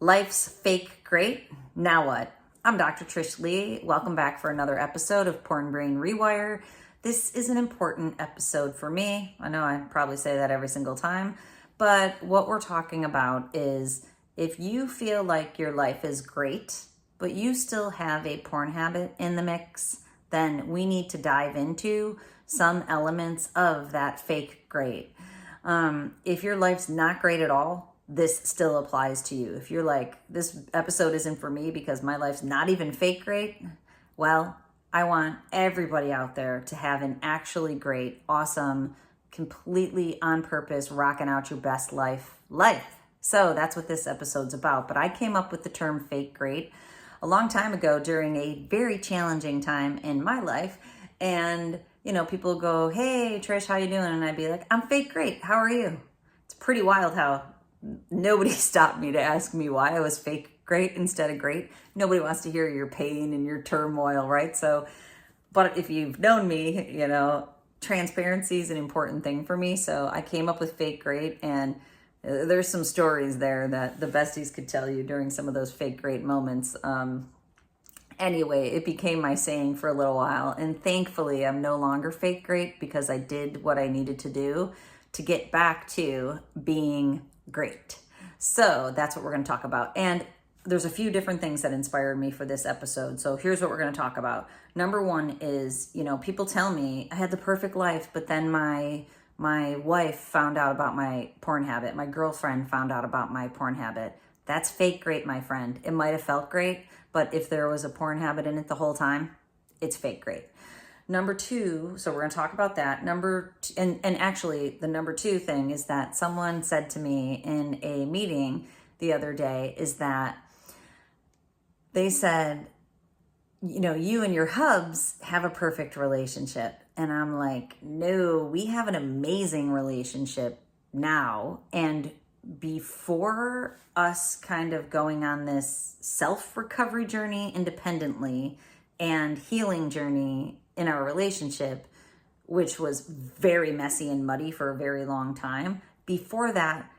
Life's fake great. Now what? I'm Dr. Trish Leigh. Welcome back for another episode of Porn Rewire. This is an important episode for me. I know I probably say that every single time, but what we're talking about is if you feel like your life is great, but you still have a porn habit in the mix, then we need to dive into some elements of that fake great. If your life's not great at all, this still applies to you. If you're like, this episode isn't for me because my life's not even fake great, well, I want everybody out there to have an actually great, awesome, completely on purpose, rocking out your best life. So that's what this episode's about. But I came up with the term fake great a long time ago during a very challenging time in my life. And, you know, people go, "Hey, Trish, how you doing?" And I'd be like, "I'm fake great. How are you?" It's pretty wild how nobody stopped me to ask me why I was fake great instead of great. Nobody wants to hear your pain and your turmoil, right? So, but if you've known me, you know, transparency is an important thing for me. So I came up with fake great, and there's some stories there that the besties could tell you during some of those fake great moments. Anyway, it became my saying for a little while, and thankfully I'm no longer fake great because I did what I needed to do to get back to being great. So that's what we're going to talk about. And there's a few different things that inspired me for this episode. So here's what we're going to talk about. Number one is, you know, people tell me I had the perfect life, but then my wife found out about my porn habit. My girlfriend found out about my porn habit. That's fake great, my friend. It might have felt great, but if there was a porn habit in it the whole time, it's fake great. Number two, so we're going to talk about that. And actually the number two thing is that someone said to me in a meeting the other day is that they said, you know, you and your hubs have a perfect relationship. And I'm like, no, we have an amazing relationship now. And before us kind of going on this self-recovery journey independently and healing journey in our relationship, which was very messy and muddy for a very long time, before that,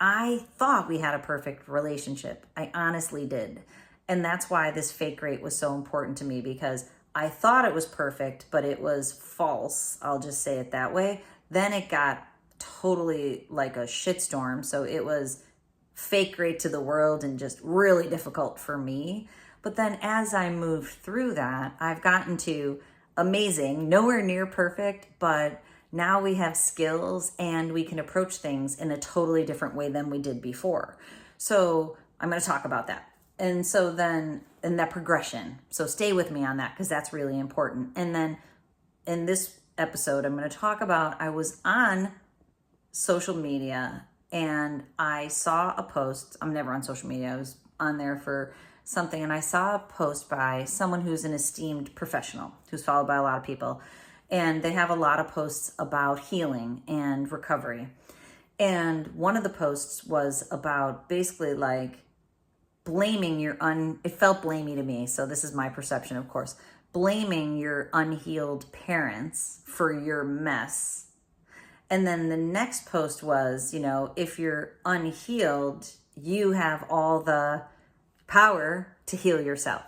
I thought we had a perfect relationship. I honestly did. And that's why this fake great was so important to me, because I thought it was perfect, but it was false. I'll just say it that way. Then it got totally like a shitstorm. So it was fake great to the world and just really difficult for me. But then as I moved through that, I've gotten to amazing, nowhere near perfect, but now we have skills and we can approach things in a totally different way than we did before. So I'm going to talk about that. And so then in that progression, so stay with me on that because that's really important. And then in this episode, I'm going to talk about, I was on social media and I saw a post. I'm never on social media. I was on there for something, and I saw a post by someone who's an esteemed professional who's followed by a lot of people, and they have a lot of posts about healing and recovery. And one of the posts was about basically like blaming it felt blamey to me, so this is my perception, of course, blaming your unhealed parents for your mess. And then the next post was, you know, if you're unhealed, you have all the power to heal yourself.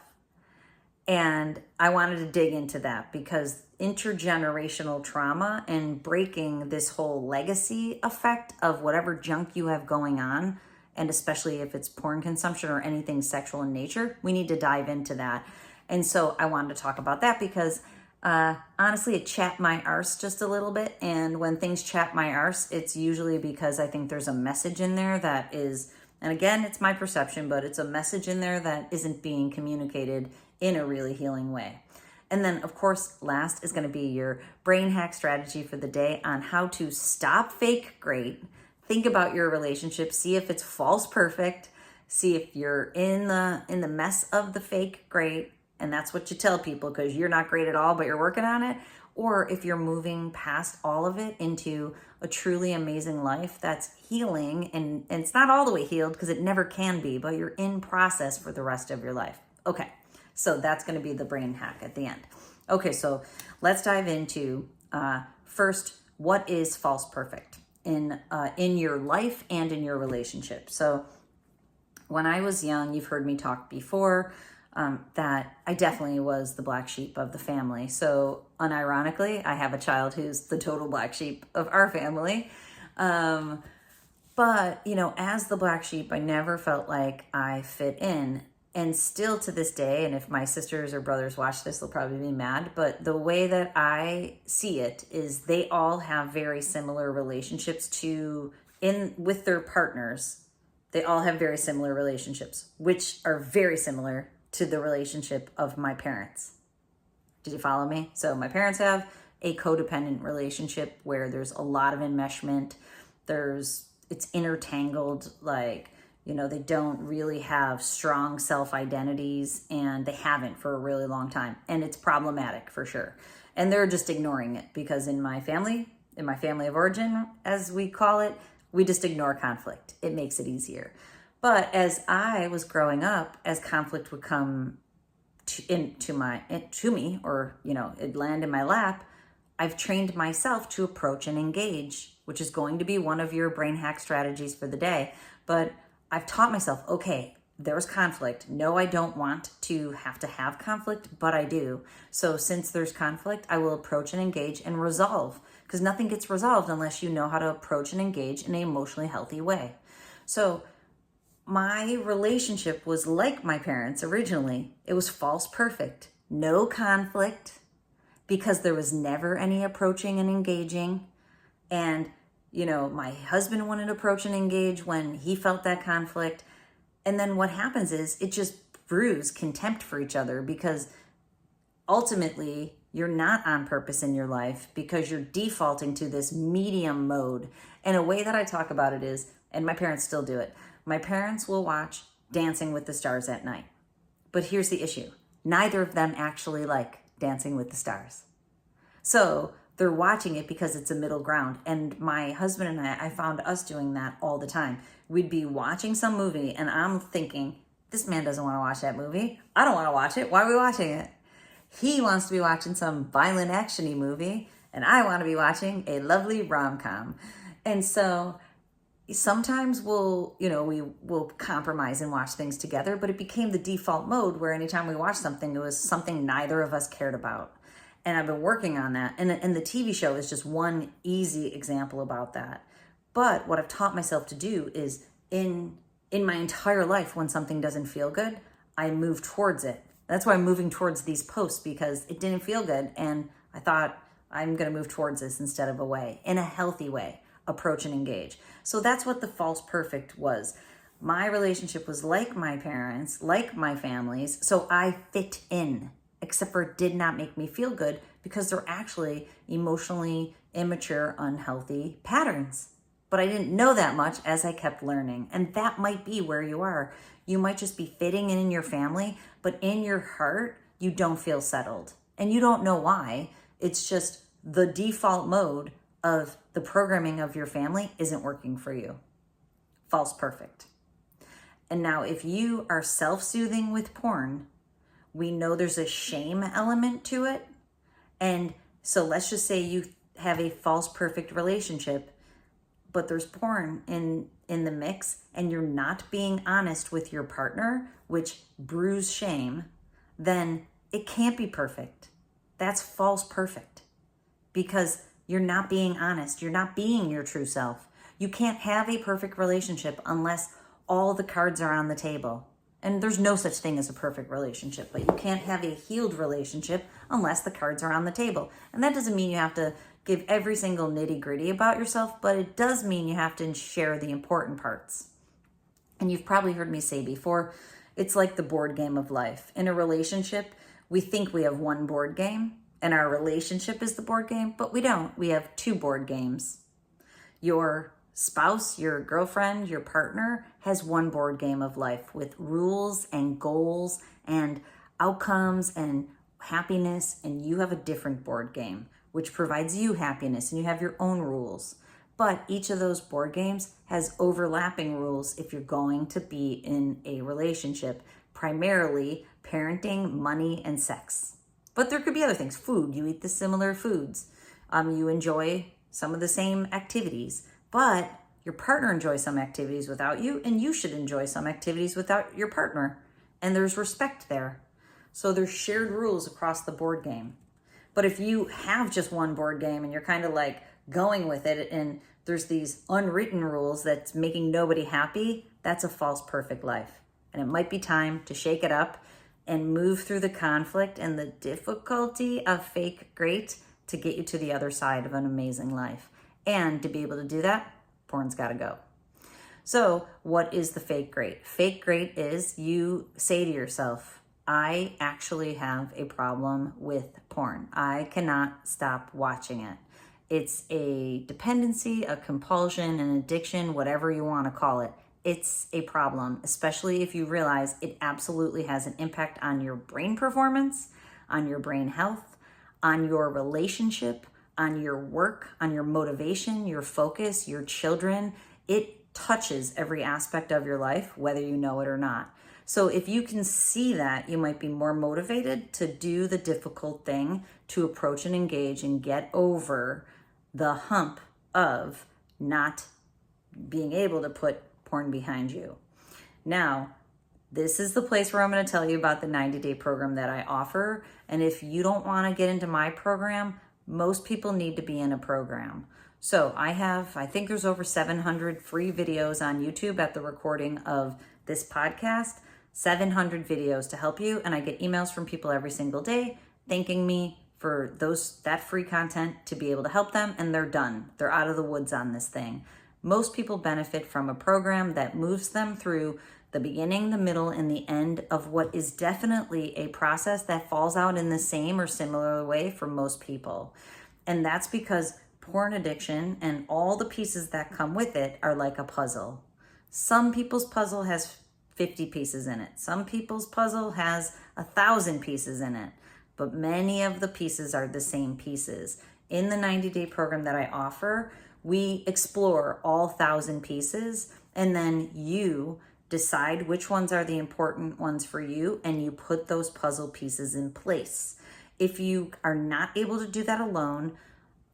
And I wanted to dig into that because intergenerational trauma and breaking this whole legacy effect of whatever junk you have going on, and especially if it's porn consumption or anything sexual in nature, we need to dive into that. And so I wanted to talk about that because honestly, it chapped my arse just a little bit. And when things chap my arse, it's usually because I think there's a message in there that is, and again, it's my perception, but it's a message in there that isn't being communicated in a really healing way. And then, of course, last is going to be your brain hack strategy for the day on how to stop fake great. Think about your relationship, see if it's false perfect, see if you're in the mess of the fake great, and that's what you tell people because you're not great at all, but you're working on it, or if you're moving past all of it into a truly amazing life that's healing, and it's not all the way healed because it never can be, but you're in process for the rest of your life. Okay, so that's going to be the brain hack at the end. Okay, so let's dive into first, what is false perfect in your life and in your relationship. So When I was young, you've heard me talk before, that I definitely was the black sheep of the family. So unironically, I have a child who's the total black sheep of our family. But, as the black sheep, I never felt like I fit in. And still to this day, and if my sisters or brothers watch this, they'll probably be mad, but the way that I see it is they all have very similar relationships with their partners. They all have very similar relationships, which are very similar to the relationship of my parents. Did you follow me? So my parents have a codependent relationship where there's a lot of enmeshment. It's intertangled, they don't really have strong self-identities, and they haven't for a really long time. And it's problematic for sure. And they're just ignoring it because in my family of origin, as we call it, we just ignore conflict. It makes it easier. But as I was growing up, as conflict would come to me, or, it'd land in my lap, I've trained myself to approach and engage, which is going to be one of your brain hack strategies for the day. But I've taught myself, okay, there's conflict. No, I don't want to have conflict, but I do. So since there's conflict, I will approach and engage and resolve, because nothing gets resolved unless you know how to approach and engage in an emotionally healthy way. So my relationship was like my parents originally. It was false perfect. No conflict, because there was never any approaching and engaging. And my husband wouldn't approach and engage when he felt that conflict. And then what happens is it just brews contempt for each other, because ultimately you're not on purpose in your life because you're defaulting to this medium mode. And a way that I talk about it is, and my parents still do it, my parents will watch Dancing with the Stars at night. But here's the issue. Neither of them actually like Dancing with the Stars. So they're watching it because it's a middle ground. And my husband and I found us doing that all the time. We'd be watching some movie and I'm thinking, this man doesn't want to watch that movie. I don't want to watch it. Why are we watching it? He wants to be watching some violent action-y movie and I want to be watching a lovely rom-com. And so sometimes we will compromise and watch things together, but it became the default mode where anytime we watched something, it was something neither of us cared about. And I've been working on that. And the TV show is just one easy example about that. But what I've taught myself to do is in my entire life, when something doesn't feel good, I move towards it. That's why I'm moving towards these posts, because it didn't feel good. And I thought I'm going to move towards this instead of away, in a healthy way, approach and engage. So that's what the false perfect was. My relationship was like my parents, like my family's. So I fit in, except for it did not make me feel good because they're actually emotionally immature, unhealthy patterns. But I didn't know that much as I kept learning. And that might be where you are. You might just be fitting in your family, but in your heart, you don't feel settled. And you don't know why. It's just the default mode of the programming of your family isn't working for you. False perfect. And now if you are self-soothing with porn, we know there's a shame element to it. And so let's just say you have a false perfect relationship, but there's porn in the mix and you're not being honest with your partner, which brews shame, then it can't be perfect. That's false perfect, because you're not being honest. You're not being your true self. You can't have a perfect relationship unless all the cards are on the table. And there's no such thing as a perfect relationship, but you can't have a healed relationship unless the cards are on the table. And that doesn't mean you have to give every single nitty-gritty about yourself, but it does mean you have to share the important parts. And you've probably heard me say before, it's like the board game of life. In a relationship, we think we have one board game, and our relationship is the board game, but we don't. We have two board games. Your spouse, your girlfriend, your partner has one board game of life with rules and goals and outcomes and happiness, and you have a different board game, which provides you happiness, and you have your own rules. But each of those board games has overlapping rules if you're going to be in a relationship, primarily parenting, money, and sex. But there could be other things. Food, you eat the similar foods. You enjoy some of the same activities. But Your partner enjoys some activities without you, and you should enjoy some activities without your partner. And there's respect there. So there's shared rules across the board game. But if you have just one board game and you're kind of like going with it and there's these unwritten rules that's making nobody happy, that's a false perfect life. And it might be time to shake it up and move through the conflict and the difficulty of fake great to get you to the other side of an amazing life. And to be able to do that, porn's got to go. So what is the fake great? Fake great is you say to yourself, I actually have a problem with porn. I cannot stop watching it. It's a dependency, a compulsion, an addiction, whatever you want to call it. It's a problem, especially if you realize it absolutely has an impact on your brain performance, on your brain health, on your relationship, on your work, on your motivation, your focus, your children. It touches every aspect of your life, whether you know it or not. So if you can see that, you might be more motivated to do the difficult thing, to approach and engage and get over the hump of not being able to put porn behind you. Now, this is the place where I'm going to tell you about the 90-day program that I offer. And if you don't want to get into my program, most people need to be in a program. So I think there's over 700 free videos on YouTube at the recording of this podcast, 700 videos to help you. And I get emails from people every single day thanking me for that free content to be able to help them. And they're done. They're out of the woods on this thing. Most people benefit from a program that moves them through the beginning, the middle, and the end of what is definitely a process that falls out in the same or similar way for most people. And that's because porn addiction and all the pieces that come with it are like a puzzle. Some people's puzzle has 50 pieces in it. Some people's puzzle has 1,000 pieces in it. But many of the pieces are the same pieces. In the 90-day program that I offer, we explore all 1,000 pieces, and then you decide which ones are the important ones for you, and you put those puzzle pieces in place. If you are not able to do that alone,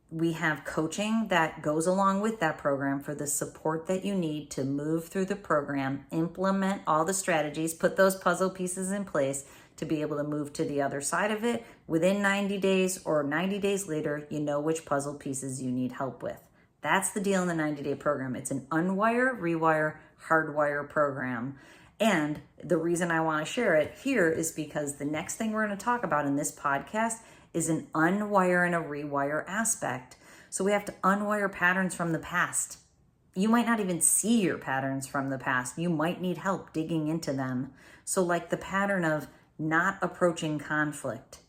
we have coaching that goes along with that program for the support that you need to move through the program, implement all the strategies, put those puzzle pieces in place to be able to move to the other side of it. Within 90 days or 90 days later, you know which puzzle pieces you need help with. That's the deal in the 90-day program. It's an unwire, rewire, hardwire program. And the reason I want to share it here is because the next thing we're going to talk about in this podcast is an unwire and a rewire aspect. So we have to unwire patterns from the past. You might not even see your patterns from the past. You might need help digging into them. So like the pattern of not approaching conflict.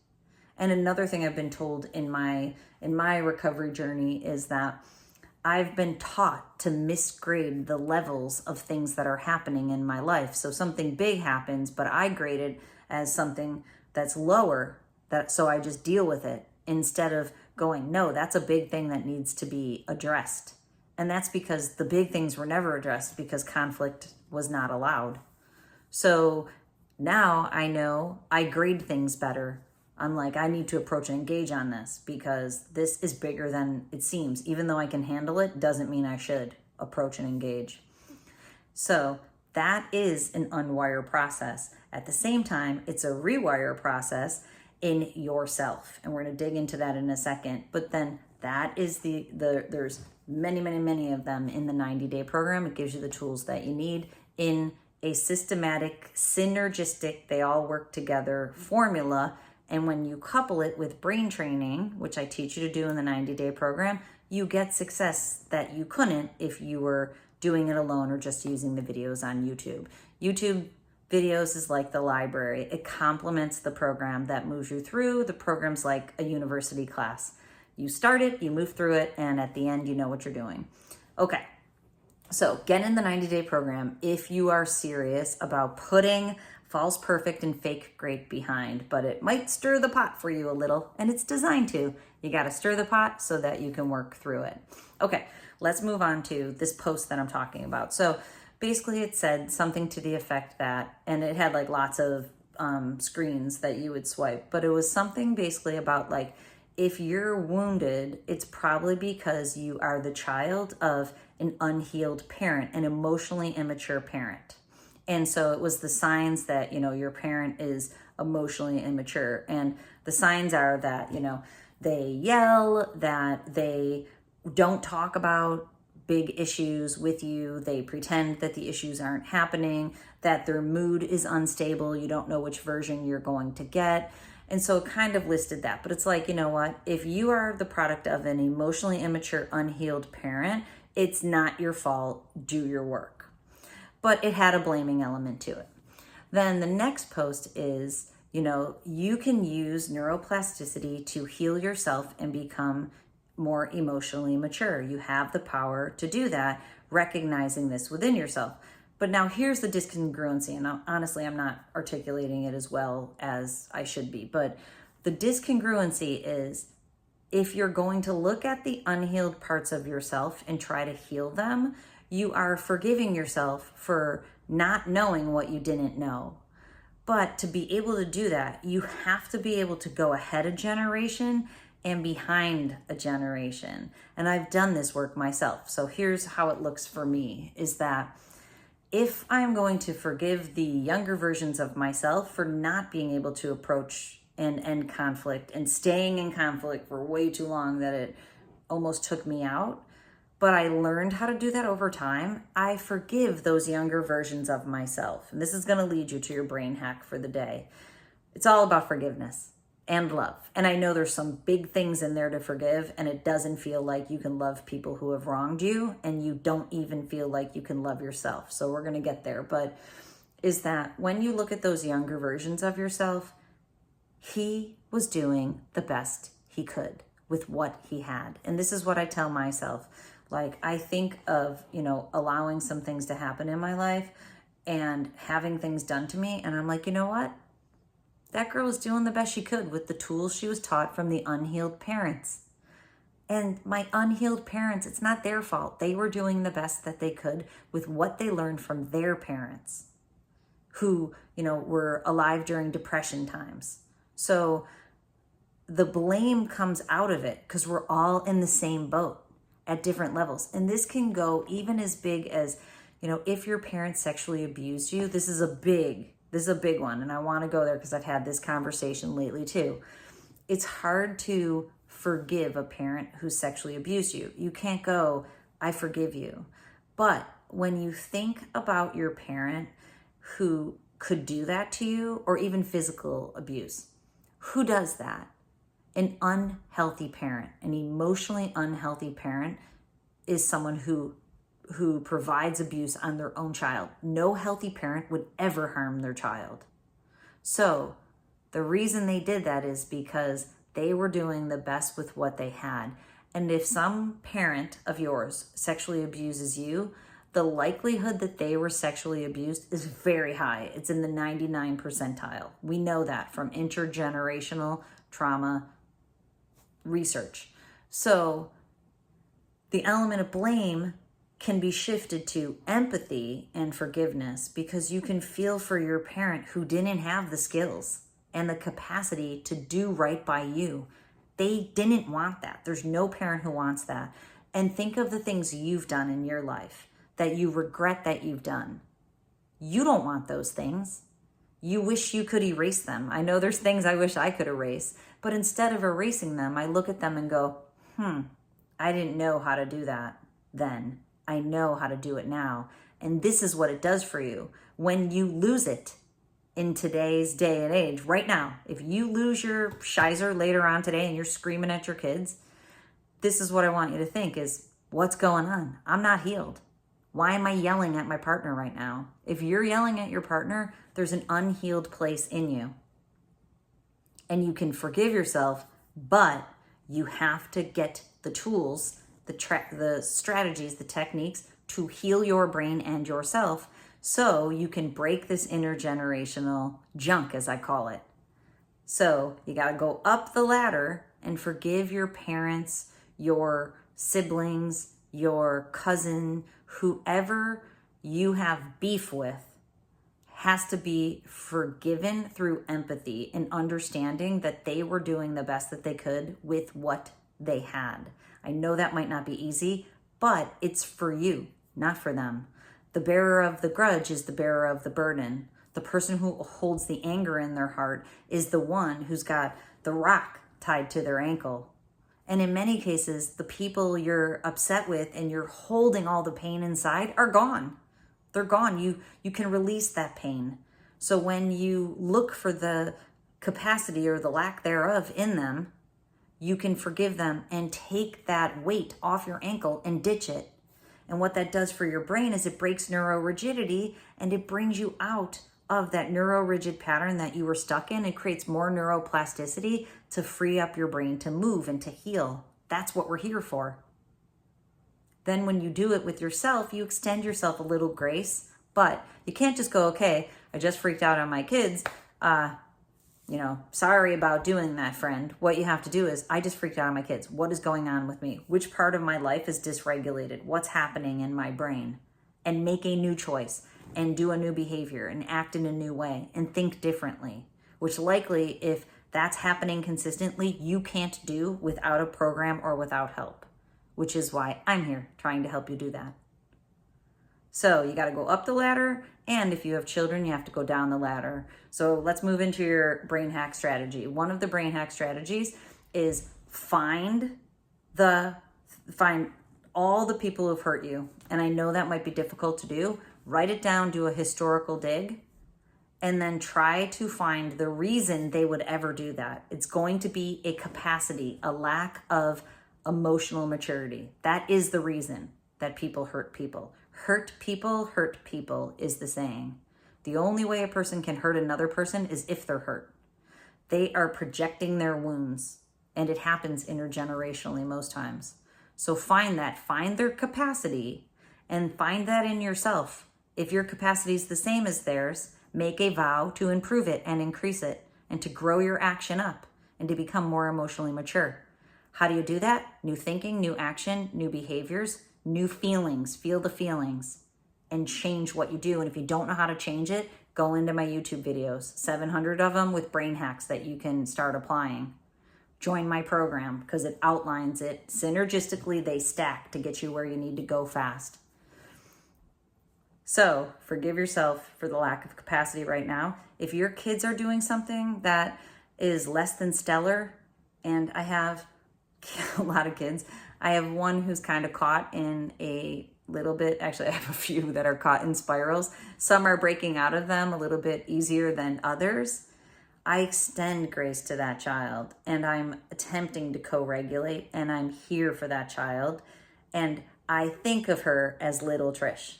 And another thing I've been told in my recovery journey is that I've been taught to misgrade the levels of things that are happening in my life. So something big happens, but I grade it as something that's lower, so I just deal with it instead of going, no, that's a big thing that needs to be addressed. And that's because the big things were never addressed because conflict was not allowed. So now I know I grade things better. I'm like, I need to approach and engage on this because this is bigger than it seems. Even though I can handle it, doesn't mean I should approach and engage. So that is an unwire process. At the same time, it's a rewire process in yourself. And we're going to dig into that in a second. But then that is there's many of them in the 90-day program. It gives you the tools that you need in a systematic, synergistic, they all work together formula. And when you couple it with brain training, which I teach you to do in the 90-day program, you get success that you couldn't if you were doing it alone or just using the videos on YouTube. YouTube videos is like the library. It complements the program that moves you through. The program's like a university class. You start it, you move through it, and at the end, you know what you're doing. Okay, so get in the 90-day program if you are serious about putting false perfect and fake great behind, but it might stir the pot for you a little, and it's designed to. You got to stir the pot so that you can work through it. Okay, let's move on to this post that I'm talking about. So basically it said something to the effect that, and it had like lots of screens that you would swipe, but it was something basically about like, if you're wounded, it's probably because you are the child of an unhealed parent, an emotionally immature parent. And so it was the signs that, your parent is emotionally immature. And the signs are that, they yell, that they don't talk about big issues with you, they pretend that the issues aren't happening, that their mood is unstable, you don't know which version you're going to get. And so it kind of listed that. But it's like, you know what? If you are the product of an emotionally immature, unhealed parent, it's not your fault. Do your work. But it had a blaming element to it. Then the next post is, you can use neuroplasticity to heal yourself and become more emotionally mature. You have the power to do that, recognizing this within yourself. But now here's the discongruency, and honestly, I'm not articulating it as well as I should be, but the discongruency is if you're going to look at the unhealed parts of yourself and try to heal them, you are forgiving yourself for not knowing what you didn't know. But to be able to do that, you have to be able to go ahead a generation and behind a generation. And I've done this work myself. So here's how it looks for me, is that if I'm going to forgive the younger versions of myself for not being able to approach and end conflict and staying in conflict for way too long that it almost took me out, but I learned how to do that over time, I forgive those younger versions of myself. And this is going to lead you to your brain hack for the day. It's all about forgiveness and love. And I know there's some big things in there to forgive, and it doesn't feel like you can love people who have wronged you, and you don't even feel like you can love yourself. So we're going to get there. But is that when you look at those younger versions of yourself, he was doing the best he could with what he had. And this is what I tell myself. Like, I think of, allowing some things to happen in my life and having things done to me. And I'm like, you know what? That girl was doing the best she could with the tools she was taught from the unhealed parents. And my unhealed parents, it's not their fault. They were doing the best that they could with what they learned from their parents who, were alive during depression times. So the blame comes out of it because we're all in the same boat at different levels. And this can go even as big as, if your parents sexually abused you. This is a big one, and I want to go there because I've had this conversation lately too. It's hard to forgive a parent who sexually abused you. You can't go, I forgive you. But when you think about your parent who could do that to you, or even physical abuse, who does that? An unhealthy parent, an emotionally unhealthy parent, is someone who provides abuse on their own child. No healthy parent would ever harm their child. So the reason they did that is because they were doing the best with what they had. And if some parent of yours sexually abuses you, the likelihood that they were sexually abused is very high. It's in the 99 percentile. We know that from intergenerational trauma research. So the element of blame can be shifted to empathy and forgiveness, because you can feel for your parent who didn't have the skills and the capacity to do right by you. They didn't want that. There's no parent who wants that. And think of the things you've done in your life that you regret that you've done. You don't want those things. You wish you could erase them. I know there's things I wish I could erase, but instead of erasing them, I look at them and go, I didn't know how to do that then. I know how to do it now. And this is what it does for you. When you lose it in today's day and age, right now, if you lose your shizer later on today and you're screaming at your kids, this is what I want you to think is, what's going on? I'm not healed. Why am I yelling at my partner right now? If you're yelling at your partner, there's an unhealed place in you. And you can forgive yourself, but you have to get the tools, the strategies, the techniques to heal your brain and yourself so you can break this intergenerational junk, as I call it. So you got to go up the ladder and forgive your parents, your siblings, your cousin, whoever you have beef with has to be forgiven through empathy and understanding that they were doing the best that they could with what they had. I know that might not be easy, but it's for you, not for them. The bearer of the grudge is the bearer of the burden. The person who holds the anger in their heart is the one who's got the rock tied to their ankle. And in many cases, the people you're upset with and you're holding all the pain inside are gone. They're gone. You can release that pain. So when you look for the capacity or the lack thereof in them, you can forgive them and take that weight off your ankle and ditch it. And what that does for your brain is it breaks neurorigidity and it brings you out of that neurorigid pattern that you were stuck in. It creates more neuroplasticity to free up your brain to move and to heal. That's what we're here for. Then when you do it with yourself, you extend yourself a little grace, but you can't just go, okay, I just freaked out on my kids. Sorry about doing that, friend. What you have to do is, I just freaked out on my kids. What is going on with me? Which part of my life is dysregulated? What's happening in my brain? And make a new choice and do a new behavior and act in a new way and think differently, which likely, if that's happening consistently, you can't do without a program or without help, which is why I'm here trying to help you do that. So you got to go up the ladder, and if you have children, you have to go down the ladder. So let's move into your brain hack strategy. One of the brain hack strategies is find all the people who've hurt you. And I know that might be difficult to do. Write it down, do a historical dig, and then try to find the reason they would ever do that. It's going to be a capacity, a lack of emotional maturity. That is the reason that people hurt people. Hurt people is the saying. The only way a person can hurt another person is if they're hurt. They are projecting their wounds, and it happens intergenerationally most times. So find their capacity, and find that in yourself. If your capacity is the same as theirs, make a vow to improve it and increase it, and to grow your action up, and to become more emotionally mature. How do you do that? New thinking, new action, new behaviors, new feelings. Feel the feelings and change what you do. And if you don't know how to change it, go into my YouTube videos, 700 of them with brain hacks that you can start applying. Join my program because it outlines it. Synergistically, they stack to get you where you need to go fast. So forgive yourself for the lack of capacity right now. If your kids are doing something that is less than stellar, and I have a lot of kids, I have one who's kind of caught in a little bit, actually I have a few that are caught in spirals. Some are breaking out of them a little bit easier than others. I extend grace to that child, and I'm attempting to co-regulate, and I'm here for that child. And I think of her as little Trish.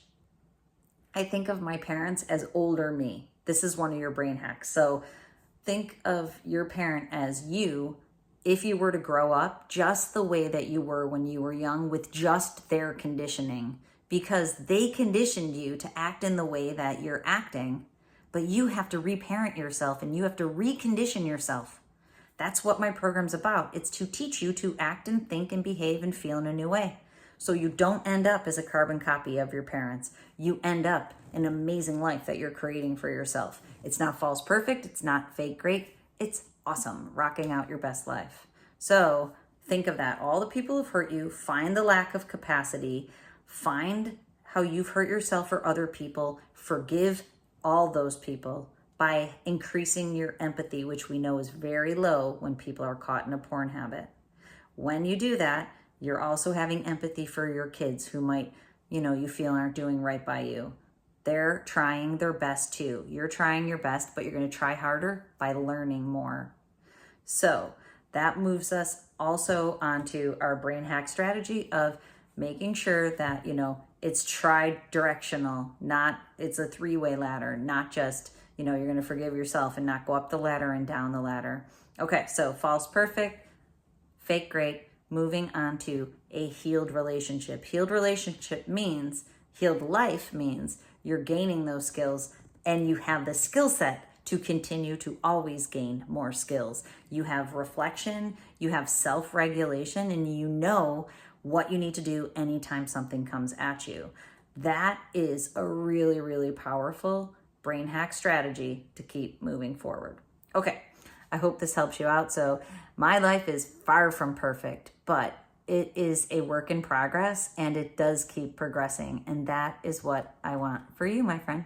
I think of my parents as older me. This is one of your brain hacks. So think of your parent as you, if you were to grow up just the way that you were when you were young, with just their conditioning, because they conditioned you to act in the way that you're acting, but you have to reparent yourself and you have to recondition yourself. That's what my program's about. It's to teach you to act and think and behave and feel in a new way. So you don't end up as a carbon copy of your parents. You end up an amazing life that you're creating for yourself. It's not false perfect. It's not fake great. It's awesome, rocking out your best life. So think of that. All the people who've hurt you, find the lack of capacity, find how you've hurt yourself or other people, forgive all those people by increasing your empathy, which we know is very low when people are caught in a porn habit. When you do that, you're also having empathy for your kids who might, you feel aren't doing right by you. They're trying their best too. You're trying your best, but you're going to try harder by learning more. So that moves us also onto our brain hack strategy of making sure that, it's tri-directional, it's a three-way ladder, not just, you're going to forgive yourself and not go up the ladder and down the ladder. Okay, so false perfect, fake great, moving on to a healed relationship. Healed life means you're gaining those skills and you have the skill set to continue to always gain more skills. You have reflection, you have self-regulation, and you know what you need to do anytime something comes at you. That is a really, really powerful brain hack strategy to keep moving forward. Okay, I hope this helps you out. So my life is far from perfect, but it is a work in progress and it does keep progressing. And that is what I want for you, my friend.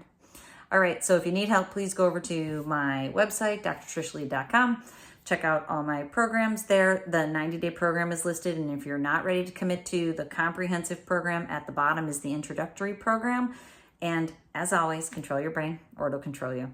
All right, so if you need help, please go over to my website, drtrishleigh.com. Check out all my programs there. The 90-day program is listed, and if you're not ready to commit to the comprehensive program, at the bottom is the introductory program. And as always, control your brain or it'll control you.